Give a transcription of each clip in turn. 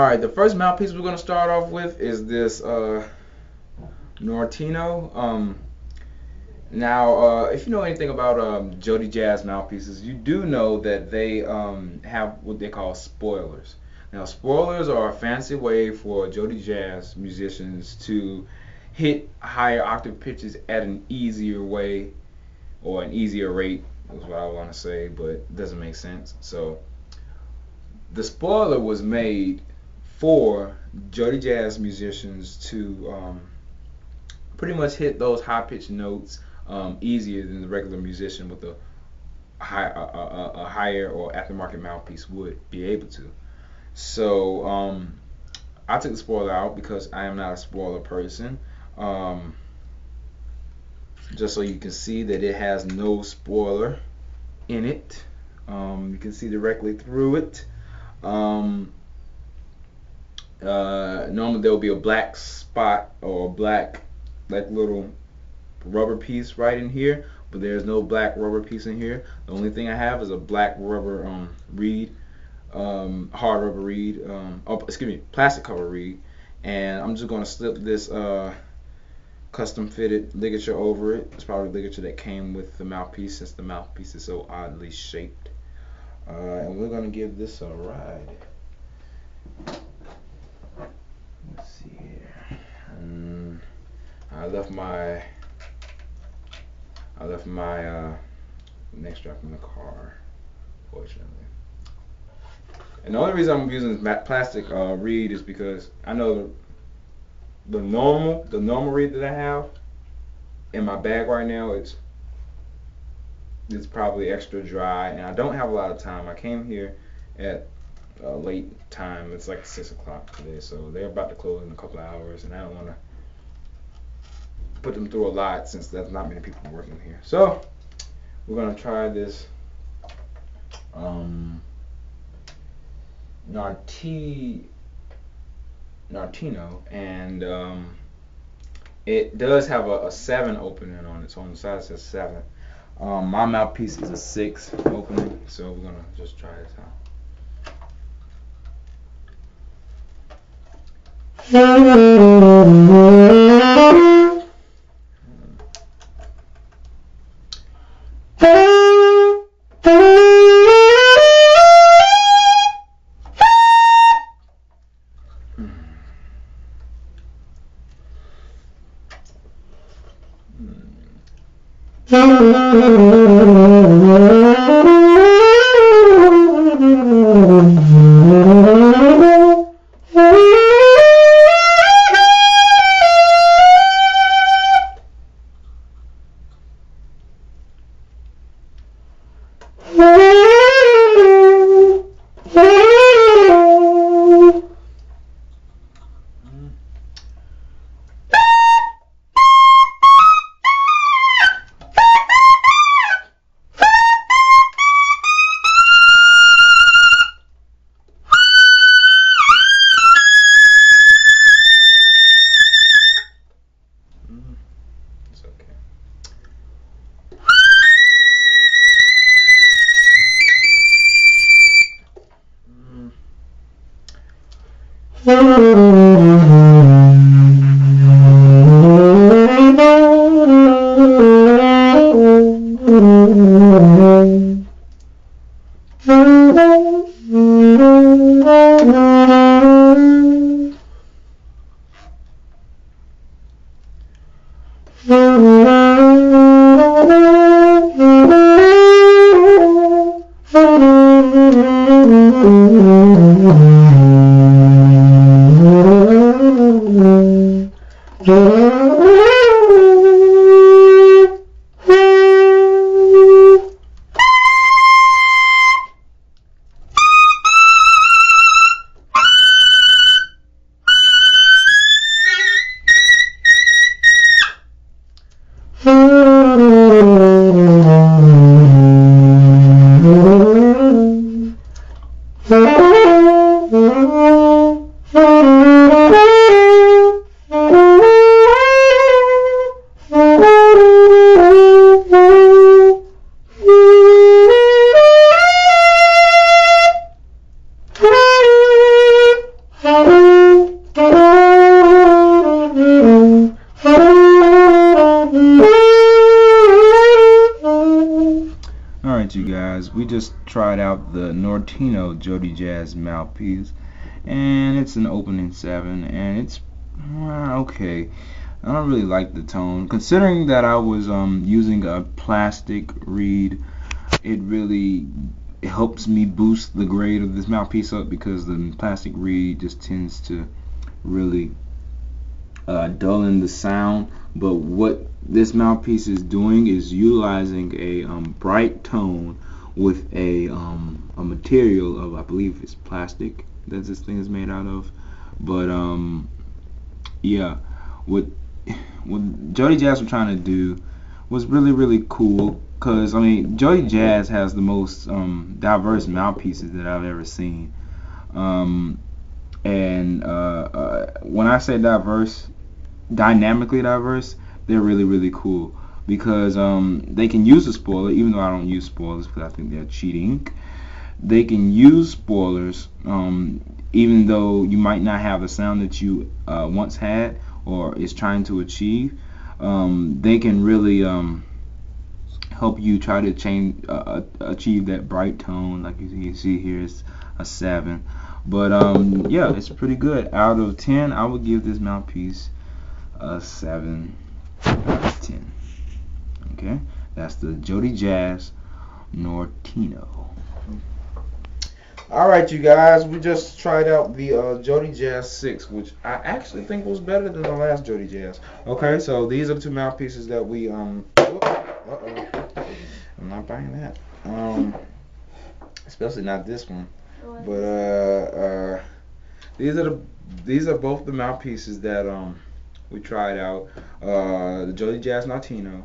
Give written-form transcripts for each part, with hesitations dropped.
Alright, the first mouthpiece we're going to start off with is this Norteno. Now, if you know anything about Jody Jazz mouthpieces, you do know that they have what they call spoilers. Now, spoilers are a fancy way for Jody Jazz musicians to hit higher octave pitches at an easier way, or an easier rate, is what I want to say, but it doesn't make sense. So, the spoiler was made for Jody Jazz musicians to pretty much hit those high-pitched notes easier than the regular musician with a higher or aftermarket mouthpiece would be able to. So I took the spoiler out because I am not a spoiler person. Just so you can see that it has no spoiler in it. You can see directly through it. Normally there will be a black spot or a black like little rubber piece right in here, but there's no black rubber piece in here. The only thing I have is a black rubber reed, hard rubber reed, plastic cover reed, and I'm just going to slip this custom fitted ligature over it. It's probably ligature that came with the mouthpiece since the mouthpiece is so oddly shaped. And we're going to give this a ride. Let's see here. I left my neck strap in the car, fortunately. And the only reason I'm using this plastic reed is because I know the normal reed that I have in my bag right now, it's probably extra dry, and I don't have a lot of time. I came here at late time. It's like 6 o'clock today, so they're about to close in a couple of hours, and I don't want to put them through a lot since there's not many people working here. So we're gonna try this Narteno, and it does have a 7 opening on it, so on the side it says 7. My mouthpiece is a 6 opening, so we're gonna just try this out. Alright, you guys, we just tried out the Norteno Jody Jazz mouthpiece, and it's an opening 7, and it's okay. I don't really like the tone. Considering that I was using a plastic reed, it really helps me boost the grade of this mouthpiece up, because the plastic reed just tends to really dulling the sound. But what this mouthpiece is doing is utilizing a bright tone with a material of, I believe it's plastic that this thing is made out of. But yeah, what Jody Jazz was trying to do was really cool, because I mean, Jody Jazz has the most diverse mouthpieces that I've ever seen. And when I say diverse, dynamically diverse, they're really cool, because they can use a spoiler, even though I don't use spoilers because I think they're cheating. They can use spoilers, even though you might not have the sound that you once had or is trying to achieve. They can really help you try to achieve that bright tone. Like you can see here, it's a 7. But yeah, it's pretty good. Out of 10, I would give this mouthpiece a 7 out of 10. Okay, that's the Jody Jazz Norteno. Alright, you guys, we just tried out the Jody Jazz 6, which I actually think was better than the last Jody Jazz. Okay, so these are the two mouthpieces that we I'm not buying that. Especially not this one. But these are both the mouthpieces that we tried out. The Jody Jazz Narteno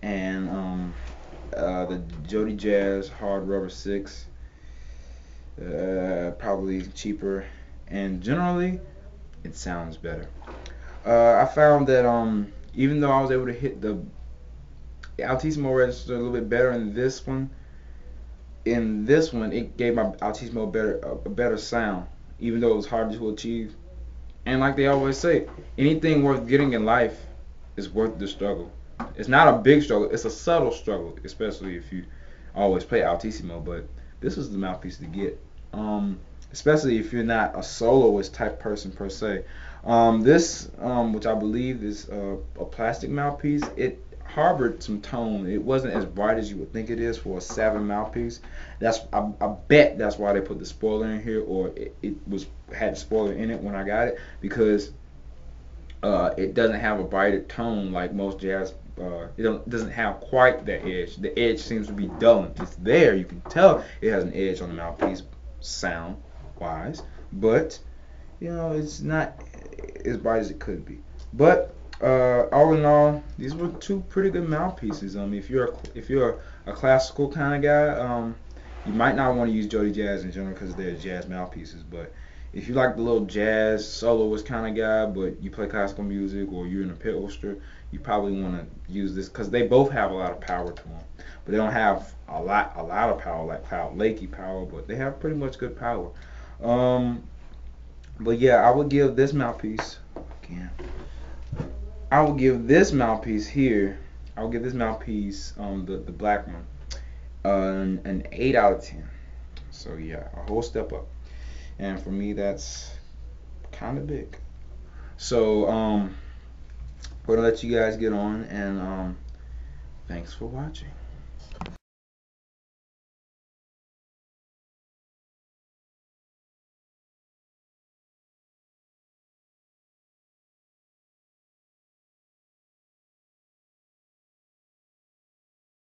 and the Jody Jazz Hard Rubber 6. Probably cheaper, and generally it sounds better. I found that even though I was able to hit the Altissimo register a little bit better in this one, it gave my Altissimo a better sound, even though it was hard to achieve. And like they always say, anything worth getting in life is worth the struggle. It's not a big struggle, it's a subtle struggle, especially if you always play Altissimo. But this is the mouthpiece to get, especially if you're not a soloist type person per se. This, which I believe is a plastic mouthpiece, it harbored some tone. It wasn't as bright as you would think it is for a 7 mouthpiece. I bet that's why they put the spoiler in here, or it had the spoiler in it when I got it, because it doesn't have a brighter tone like most jazz. It doesn't have quite that edge. The edge seems to be dull. It's there. You can tell it has an edge on the mouthpiece, sound wise, but you know, it's not as bright as it could be. But all in all, these were two pretty good mouthpieces. If you're a classical kind of guy, you might not want to use Jody Jazz in general because they're jazz mouthpieces. But if you like the little jazz soloist kind of guy, but you play classical music or you're in a pit orchestra, you probably want to use this, because they both have a lot of power to them. But they don't have a lot of power like Cloud Lakey power, but they have pretty much good power. But yeah, I would give this mouthpiece again. I will give this mouthpiece here. I'll give this mouthpiece, the black one, an 8 out of 10. So yeah, a whole step up. And for me, that's kind of big. So we're gonna let you guys get on, and thanks for watching.